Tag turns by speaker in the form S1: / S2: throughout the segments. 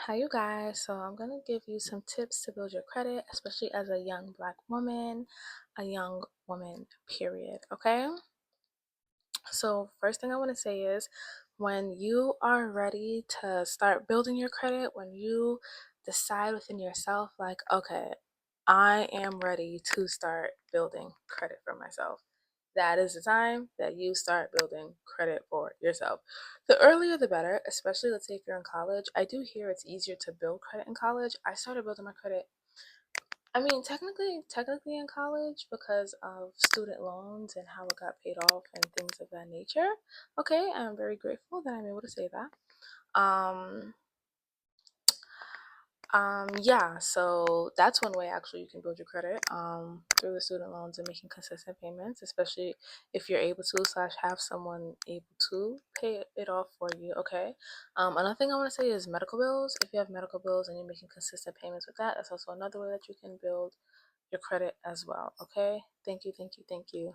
S1: Hi, you guys. So, I'm going to give you some tips to build your credit, especially as a young Black woman, a young woman, period. Okay. So, first thing I want to say is when you are ready to start building your credit, when you decide within yourself, like, okay, I am ready to start building credit for myself, that is the time that you start building credit for yourself. The earlier the better, especially let's say if you're in college. I do hear it's easier to build credit in college. I started building my credit, I mean, technically in college because of student loans and how it got paid off and things of that nature. Okay, I'm very grateful that I'm able to say that. Um, yeah, so that's one way actually you can build your credit through the student loans and making consistent payments, especially if you're able to slash have someone able to pay it off for you. Okay. Another thing I want to say is medical bills. If you have medical bills and you're making consistent payments with that, that's also another way that you can build your credit as well. Okay. Thank you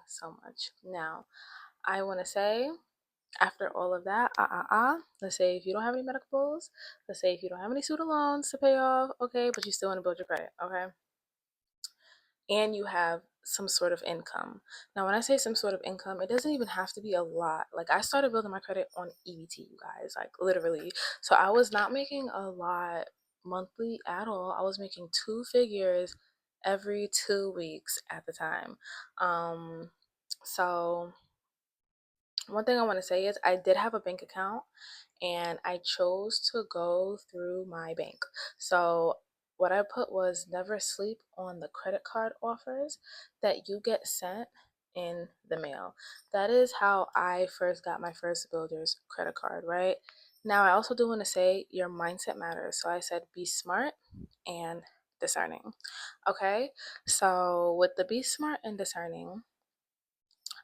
S1: so much. Now, I want to say after all of that, let's say if you don't have any medical bills, let's say if you don't have any student loans to pay off, okay, but you still want to build your credit, okay, and you have some sort of income. Now, when I say some sort of income, it doesn't even have to be a lot. Like, I started building my credit on EBT, you guys, like literally. So I was not making a lot monthly at all. I was making two figures every 2 weeks at the time. So one thing I want to say is I did have a bank account and I chose to go through my bank. So what I put was never sleep on the credit card offers that you get sent in the mail. That is how I first got my first builder's credit card, right? Now, I also do want to say your mindset matters. So I said be smart and discerning. Okay? So with the be smart and discerning,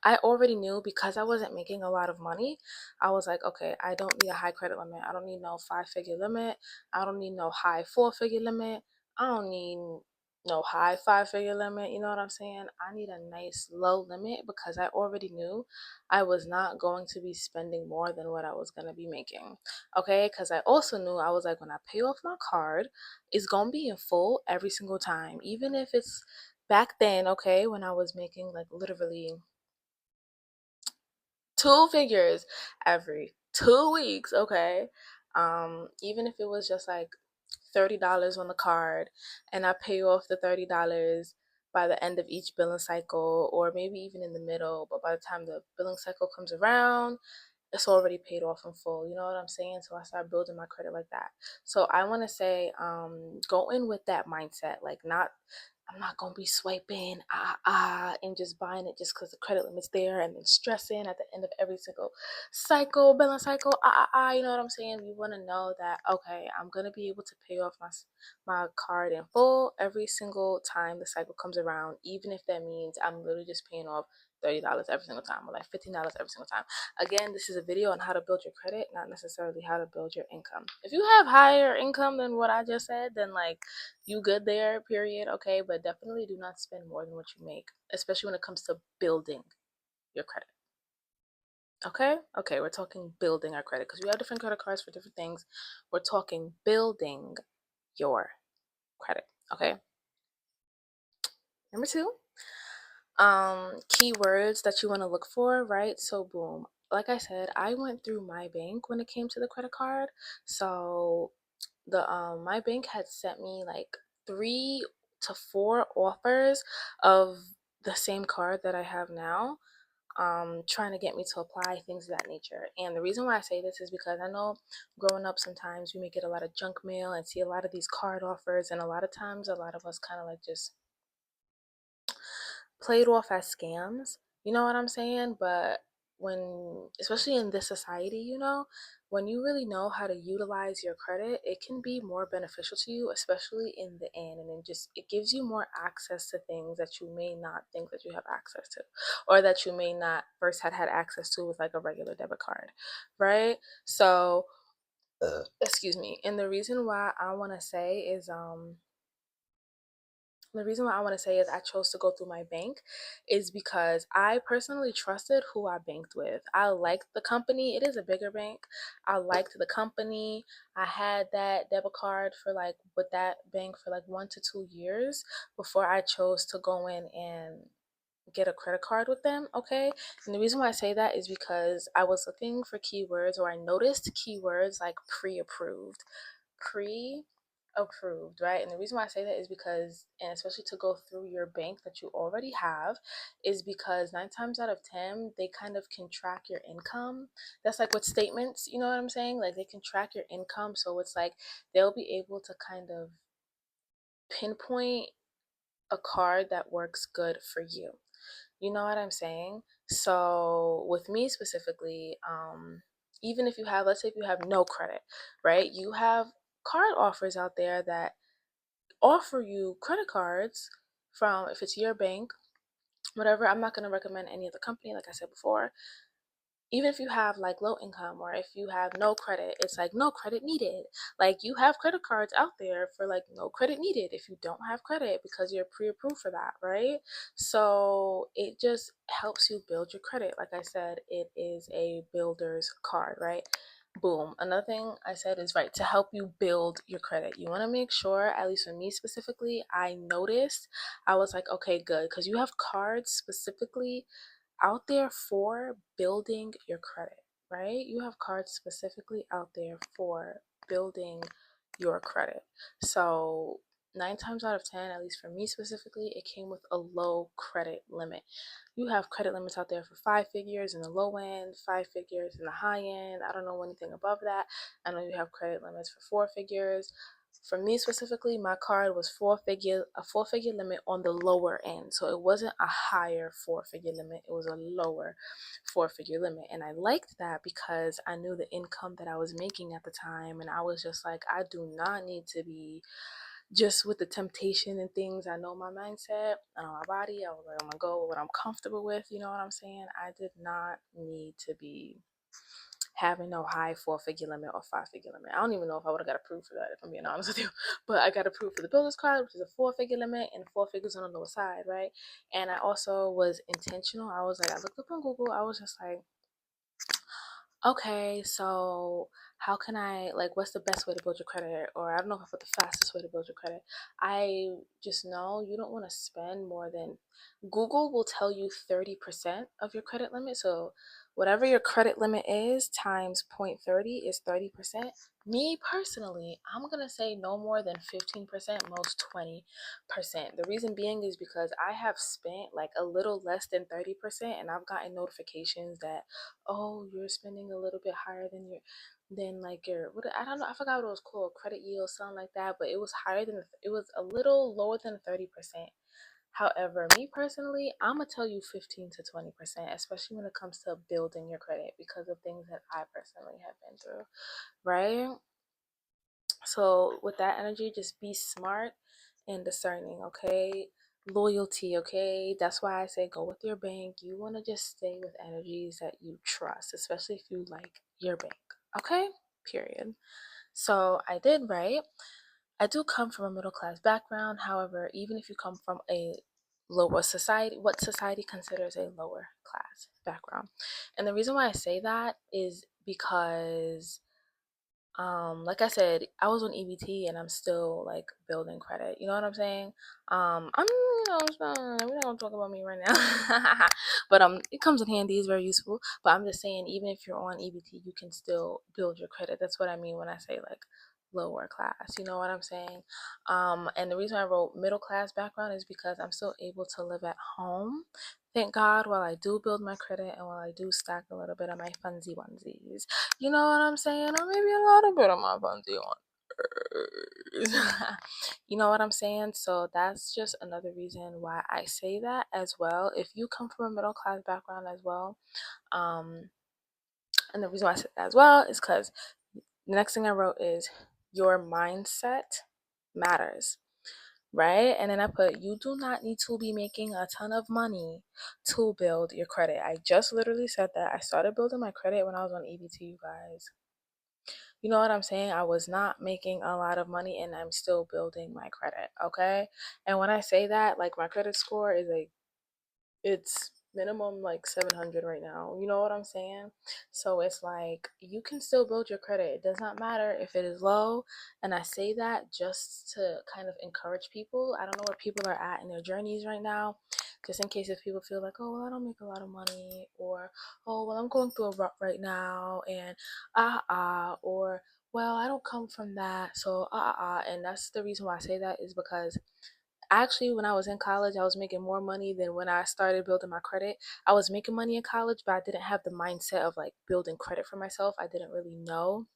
S1: I already knew because I wasn't making a lot of money. I was like, okay, I don't need a high credit limit. I don't need no 5 figure limit. I don't need no high 4 figure limit. I don't need no high 5 figure limit. You know what I'm saying? I need a nice low limit because I already knew I was not going to be spending more than what I was going to be making. Okay. Because I also knew I was like, when I pay off my card, it's going to be in full every single time. Even if it's back then, okay, when I was making like literally two figures every 2 weeks, okay, even if it was just like $30 on the card and I pay off the $30 by the end of each billing cycle, or maybe even in the middle, but by the time the billing cycle comes around, it's already paid off in full. You know what I'm saying? So I started building my credit like that. So I want to say, go in with that mindset, like not, I'm not gonna be swiping and just buying it just because the credit limit's there, and then stressing at the end of every single cycle, billing cycle. You know what I'm saying? You want to know that, okay, I'm gonna be able to pay off my card in full every single time the cycle comes around, even if that means I'm literally just paying off $30 every single time, or like $15 every single time. Again, this is a video on how to build your credit, not necessarily how to build your income. If you have higher income than what I just said, then like you good there, period. Okay, but definitely do not spend more than what you make, especially when it comes to building your credit. Okay, we're talking building our credit because we have different credit cards for different things. We're talking building your credit. Okay. Number two, keywords that you want to look for, right? So boom, like I said, I went through my bank when it came to the credit card. So the my bank had sent me like 3 to 4 offers of the same card that I have now, trying to get me to apply, things of that nature. And the reason why I say this is because I know growing up sometimes we may get a lot of junk mail and see a lot of these card offers, and a lot of times a lot of us kind of like just played off as scams. You know what I'm saying? But when, especially in this society, when you really know how to utilize your credit, it can be more beneficial to you, especially in the end. And it gives you more access to things that you may not think that you have access to, or that you may not first had access to with like a regular debit card, right? So, excuse me. And the reason why I want to say is, The reason why I want to say is I chose to go through my bank is because I personally trusted who I banked with. I liked the company. It is a bigger bank. I liked the company. I had that debit card for like with that bank for like 1 to 2 years before I chose to go in and get a credit card with them. Okay. And the reason why I say that is because I was looking for keywords, or I noticed keywords like pre-approved, right? And the reason why I say that is because, and especially to go through your bank that you already have, is because 9 times out of 10, they kind of can track your income. That's like with statements, you know what I'm saying? Like they can track your income. So it's like they'll be able to kind of pinpoint a card that works good for you. You know what I'm saying? So with me specifically, even if you have, let's say if you have no credit, right? You have card offers out there that offer you credit cards from, if it's your bank, whatever. I'm not going to recommend any other company, like I said before. Even if you have like low income, or if you have no credit, it's like no credit needed. Like you have credit cards out there for like no credit needed if you don't have credit because you're pre-approved for that, right? So it just helps you build your credit. Like I said, it is a builder's card, right? Boom. Another thing I said is right to help you build your credit. You want to make sure, at least for me specifically, I noticed, I was like, okay, good, because you have cards specifically out there for building your credit, right? You have cards specifically out there for building your credit. So 9 times out of 10, at least for me specifically, it came with a low credit limit. You have credit limits out there for 5 figures in the low end, 5 figures in the high end. I don't know anything above that. I know you have credit limits for 4 figures. For me specifically, my card was a 4 figure limit on the lower end. So it wasn't a higher 4 figure limit, it was a lower 4 figure limit. And I liked that because I knew the income that I was making at the time. And I was just like, I do not need to be just with the temptation and things. I know my mindset, I know my body. I was like, I'm gonna go with what I'm comfortable with. You know what I'm saying? I did not need to be having no high 4 figure limit or 5 figure limit. I don't even know if I would have got approved for that, if I'm being honest with you. But I got approved for the builder's card, which is a 4 figure limit, and 4 figures on the lower side, right? And I also was intentional. I was like, I looked up on Google. I was just like, okay, so how can I, like, what's the best way to build your credit? Or I don't know if I put the fastest way to build your credit. I just know you don't want to spend more than, Google will tell you 30% of your credit limit. So whatever your credit limit is times 0.30 is 30%. Me personally, I'm going to say no more than 15%, most 20%. The reason being is because I have spent like a little less than 30%, and I've gotten notifications that, oh, you're spending a little bit higher than your what, I don't know, I forgot what it was called, credit yield, something like that, but it was higher than, it was a little lower than 30%. However, me personally, I'm gonna tell you 15 to 20%, especially when it comes to building your credit, because of things that I personally have been through, right? So with that energy, just be smart and discerning, okay? Loyalty, okay? That's why I say go with your bank. You want to just stay with energies that you trust, especially if you like your bank, okay? Period. So I did right. I do come from a middle class background. However, even if you come from a lower society, what society considers a lower class background. And the reason why I say that is because like I said, I was on EBT and I'm still like building credit. You know what I'm saying? We're not gonna talk about me right now. But it comes in handy, it's very useful. But I'm just saying, even if you're on EBT, you can still build your credit. That's what I mean when I say like lower class. You know what I'm saying? And the reason I wrote middle class background is because I'm still able to live at home. Thank God, while I do build my credit and while I do stack a little bit of my funsy onesies. You know what I'm saying? Or maybe a little bit of my funsy ones. You know what I'm saying? So that's just another reason why I say that as well. If you come from a middle class background as well, um, and the reason why I said that as well is because the next thing I wrote is your mindset matters, right? And then I put, you do not need to be making a ton of money to build your credit. I just literally said that. I started building my credit when I was on EBT, you guys. You know what I'm saying? I was not making a lot of money and I'm still building my credit, okay? And when I say that, like my credit score is like it's minimum like 700 right now. You know what I'm saying? So it's like you can still build your credit. It does not matter if it is low. And I say that just to kind of encourage people. I don't know where people are at in their journeys right now. Just in case if people feel like, oh, well, I don't make a lot of money, or oh, well, I'm going through a rut right now, and or well, I don't come from that, so and that's the reason why I say that is because actually when I was in college I was making more money than when I started building my credit. I was making money in college, but I didn't have the mindset of like building credit for myself. I didn't really know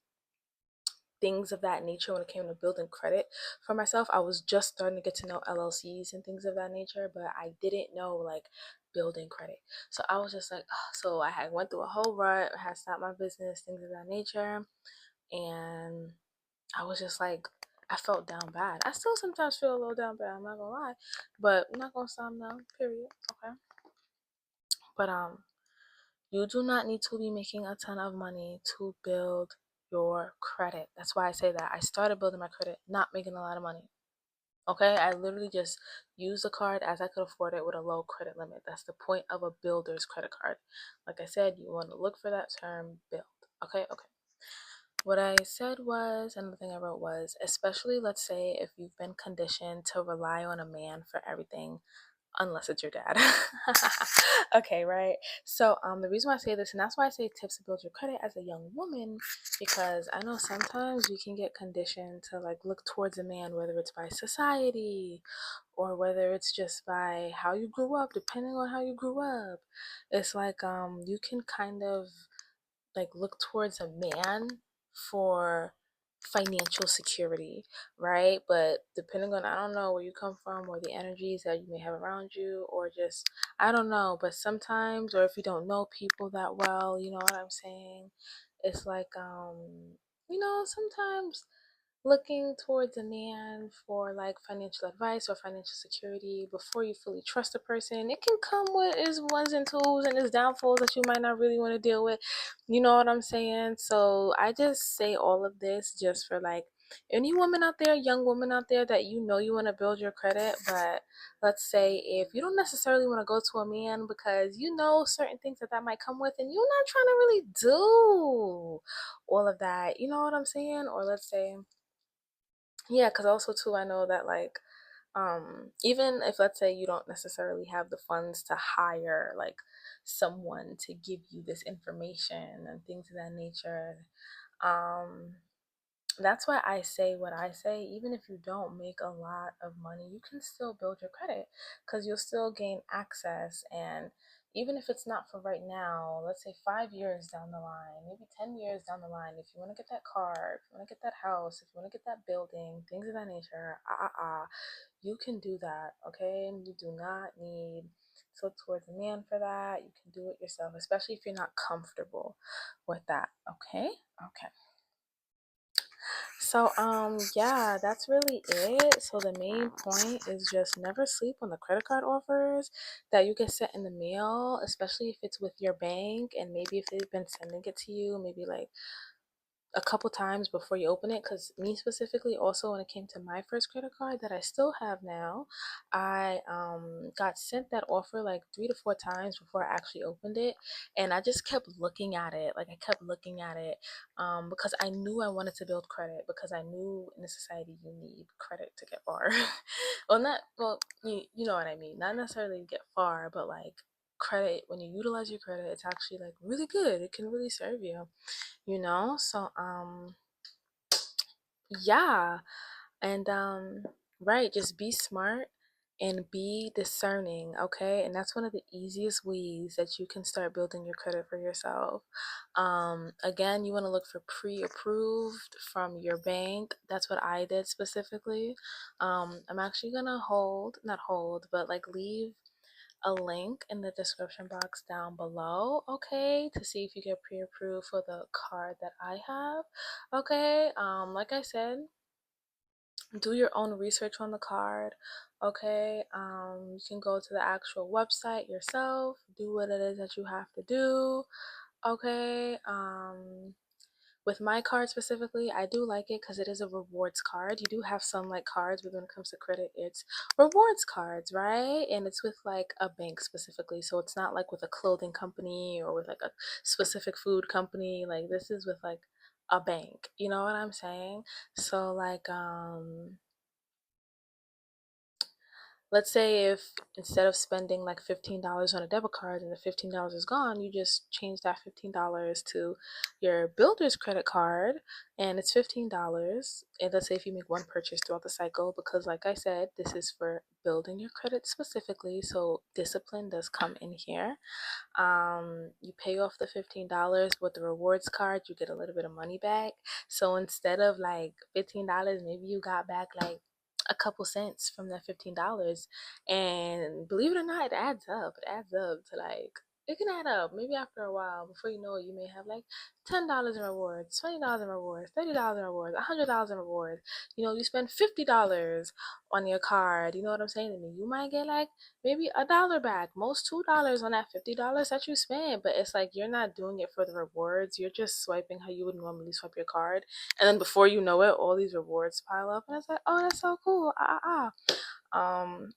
S1: things of that nature when it came to building credit for myself. I was just starting to get to know LLCs and things of that nature, but I didn't know like building credit. So I was just like, oh. So I had went through a whole rut, I had stopped my business, things of that nature, and I was just like, I felt down bad. I still sometimes feel a little down bad, I'm not gonna lie. But I'm not gonna stop now, period. Okay. But you do not need to be making a ton of money to build your credit. That's why I say that. I started building my credit not making a lot of money. Okay, I literally just used the card as I could afford it with a low credit limit. That's the point of a builder's credit card. Like I said, you want to look for that term build. Okay, okay. What I said was, another thing I wrote was, especially let's say if you've been conditioned to rely on a man for everything, unless it's your dad. Okay, right? So the reason why I say this, and that's why I say tips to build your credit as a young woman, because I know sometimes you can get conditioned to like look towards a man, whether it's by society or whether it's just by how you grew up, depending on how you grew up. It's like you can kind of like look towards a man for financial security, right? But depending on, I don't know where you come from or the energies that you may have around you, or just I don't know, but sometimes, or if you don't know people that well, you know what I'm saying? It's like sometimes looking towards a man for like financial advice or financial security before you fully trust a person, it can come with its ones and twos and its downfalls that you might not really want to deal with. You know what I'm saying? So I just say all of this just for like any woman out there, young woman out there, that you know you want to build your credit, but let's say if you don't necessarily want to go to a man because you know certain things that might come with, and you're not trying to really do all of that, you know what I'm saying? Or let's say, yeah, because also too, I know that like even if let's say you don't necessarily have the funds to hire like someone to give you this information and things of that nature, um that's why I say what I say. Even if you don't make a lot of money, you can still build your credit because you'll still gain access. And even if it's not for right now, let's say 5 years down the line, maybe 10 years down the line, if you want to get that car, if you want to get that house, if you want to get that building, things of that nature, you can do that. Okay. You do not need to look towards a man for that. You can do it yourself, especially if you're not comfortable with that. Okay. Okay. So, yeah, that's really it. So the main point is just never sleep on the credit card offers that you get sent in the mail, especially if it's with your bank and maybe if they've been sending it to you, maybe like a couple times before you open it. Because me specifically, also when it came to my first credit card that I still have now, I got sent that offer like 3 to 4 times before I actually opened it, and I just kept looking at it. Like I kept looking at it because I knew I wanted to build credit, because I knew in a society you need credit to get far. Well, not well, you know what I mean. Not necessarily to get far, but like credit, when you utilize your credit, it's actually like really good. It can really serve you, so yeah. And right, just be smart and be discerning, okay? And that's one of the easiest ways that you can start building your credit for yourself. Again, you want to look for pre-approved from your bank. That's what I did specifically. I'm actually gonna not hold, but like leave a link in the description box down below, okay, to see if you get pre-approved for the card that I have. Okay, like I said, do your own research on the card. Okay, you can go to the actual website yourself, do what it is that you have to do. Okay, with my card specifically, I do like it because it is a rewards card. You do have some like cards, but when it comes to credit, it's rewards cards, right? And it's with like a bank specifically. So it's not like with a clothing company or with like a specific food company. Like this is with like a bank. You know what I'm saying? So like let's say if instead of spending like $15 on a debit card and the $15 is gone, you just change that $15 to your builder's credit card and it's $15. And let's say if you make one purchase throughout the cycle, because like I said, this is for building your credit specifically, so discipline does come in here. You pay off the $15 with the rewards card, you get a little bit of money back. So instead of like $15, maybe you got back like a couple cents from that $15. And believe it or not, it adds up. It adds up to like, it can add up. Maybe after a while, before you know it, you may have like $10 in rewards, $20 in rewards, $30 in rewards, $100 in rewards. You know, you spend $50 on your card. You know what I'm saying? And then you might get like maybe $1 back, most $2 on that $50 that you spent. But it's like you're not doing it for the rewards. You're just swiping how you would normally swipe your card, and then before you know it, all these rewards pile up, and it's like, oh, that's so cool. Um,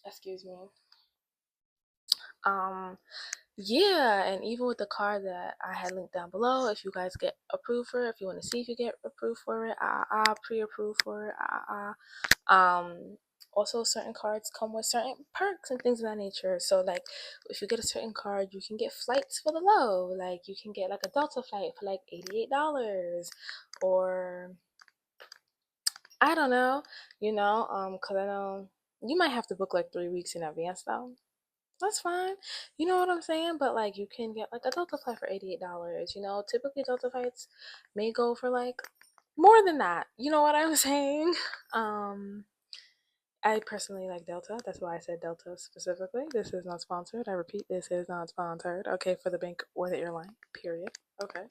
S1: excuse me. Um, yeah, and even with the card that I had linked down below, if you guys get approved for it, if you want to see if you get approved for it, pre-approved for it, also certain cards come with certain perks and things of that nature. So like if you get a certain card, you can get flights for the low. Like you can get like a Delta flight for like $88, or I don't know, because I know you might have to book like 3 weeks in advance though. That's fine. You know what I'm saying? But like you can get like a Delta flight for $88. Typically Delta flights may go for like more than that. You know what I'm saying? Um I personally like Delta. That's why I said Delta specifically. This is not sponsored. I repeat, this is not sponsored. Okay, for the bank or the airline. Period. Okay.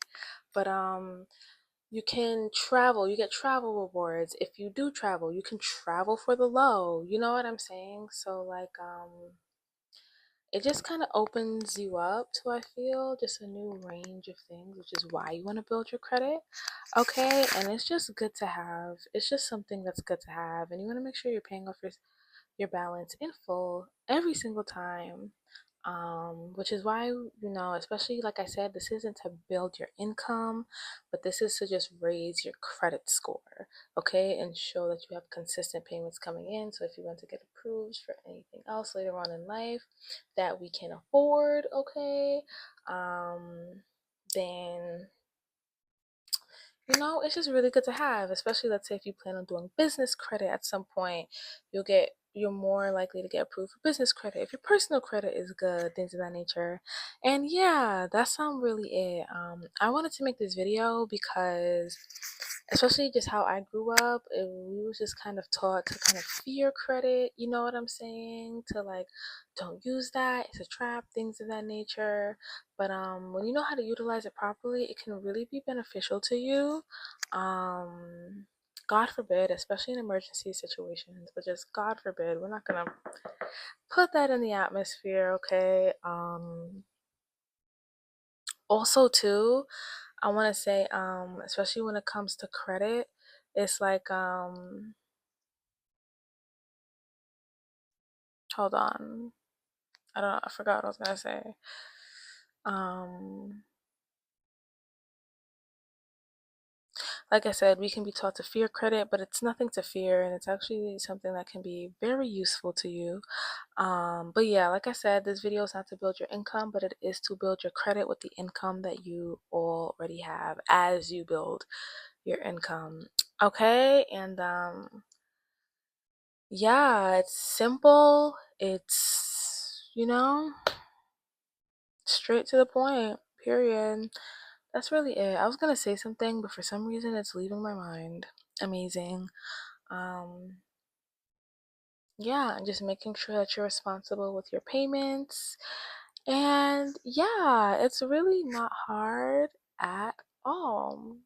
S1: But you can travel. You get travel rewards. If you do travel, you can travel for the low. You know what I'm saying? So like it just kind of opens you up to, I feel, just a new range of things, which is why you want to build your credit. Okay, and it's just good to have. It's just something that's good to have, and you want to make sure you're paying off your balance in full every single time. Which is why, especially like I said, this isn't to build your income, but this is to just raise your credit score, okay, and show that you have consistent payments coming in. So if you want to get approved for anything else later on in life that we can afford, okay, then it's just really good to have, especially let's say if you plan on doing business credit at some point, you're more likely to get approved for business credit if your personal credit is good, things of that nature. And yeah, that's really it. I wanted to make this video because especially just how I grew up, we was just kind of taught to kind of fear credit, you know what I'm saying? To like, don't use that, it's a trap, things of that nature. But when you know how to utilize it properly, it can really be beneficial to you. God forbid, especially in emergency situations, but just God forbid, we're not gonna put that in the atmosphere, okay? Also too, I want to say, especially when it comes to credit, it's like, hold on, I forgot what I was gonna say. Um, like I said, we can be taught to fear credit, but it's nothing to fear, and it's actually something that can be very useful to you. But yeah, like I said, this video is not to build your income, but it is to build your credit with the income that you already have as you build your income. Okay, and yeah, it's simple. It's, straight to the point, period. That's really it. I was gonna say something, but for some reason it's leaving my mind. Amazing. Um, yeah, and just making sure that you're responsible with your payments. And yeah, it's really not hard at all.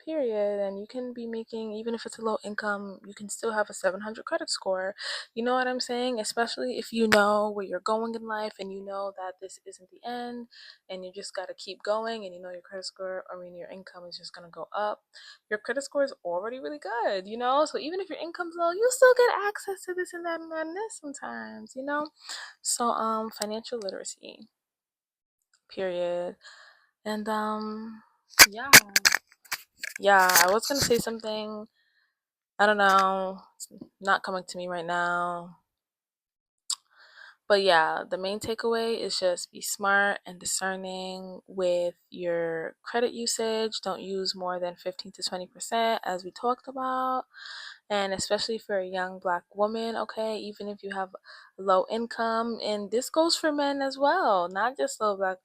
S1: period. And you can be making, even if it's a low income, you can still have a 700 credit score. You know what I'm saying? Especially if you know where you're going in life and you know that this isn't the end and you just got to keep going, and you know your credit score, I mean, your income is just going to go up. Your credit score is already really good, you know? So even if your income's low, you still get access to this and that and that and this sometimes, you know? So, financial literacy, period. And, yeah. Yeah, I was gonna say something. I don't know. It's not coming to me right now. But yeah, the main takeaway is just be smart and discerning with your credit usage. Don't use more than 15 to 20%, as we talked about. And especially for a young black woman, okay, even if you have low income, and this goes for men as well, not just not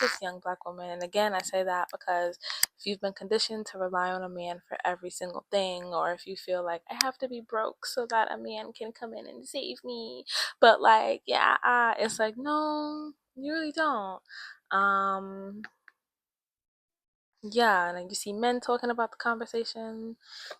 S1: just young black women. And again, I say that because if you've been conditioned to rely on a man for every single thing, or if you feel like I have to be broke so that a man can come in and save me, but like, yeah, it's like, no, you really don't. Um, yeah, and then you see men talking about the conversation,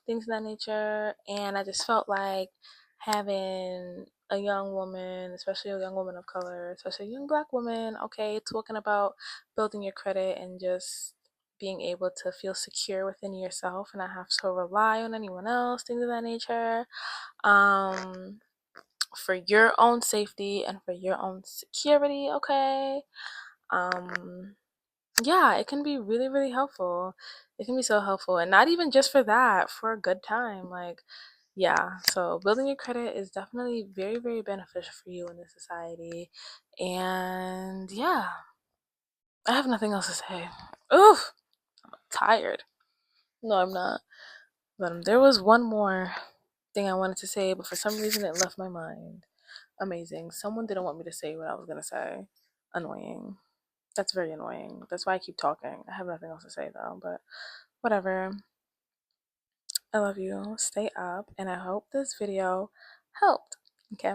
S1: things of that nature, and I just felt like having a young woman, especially a young woman of color, especially a young black woman, okay, talking about building your credit and just being able to feel secure within yourself and not have to rely on anyone else, things of that nature. Um, for your own safety and for your own security, okay? Um, yeah, it can be really, really helpful. It can be so helpful. And not even just for that, for a good time. Like, yeah. So building your credit is definitely very, very beneficial for you in this society. And yeah, I have nothing else to say. Oof, tired. No, I'm not. But there was one more thing I wanted to say, but for some reason it left my mind. Amazing. Someone didn't want me to say what I was gonna say. Annoying. That's very annoying. That's why I keep talking. I have nothing else to say though, but whatever. I love you. Stay up, and I hope this video helped. Okay.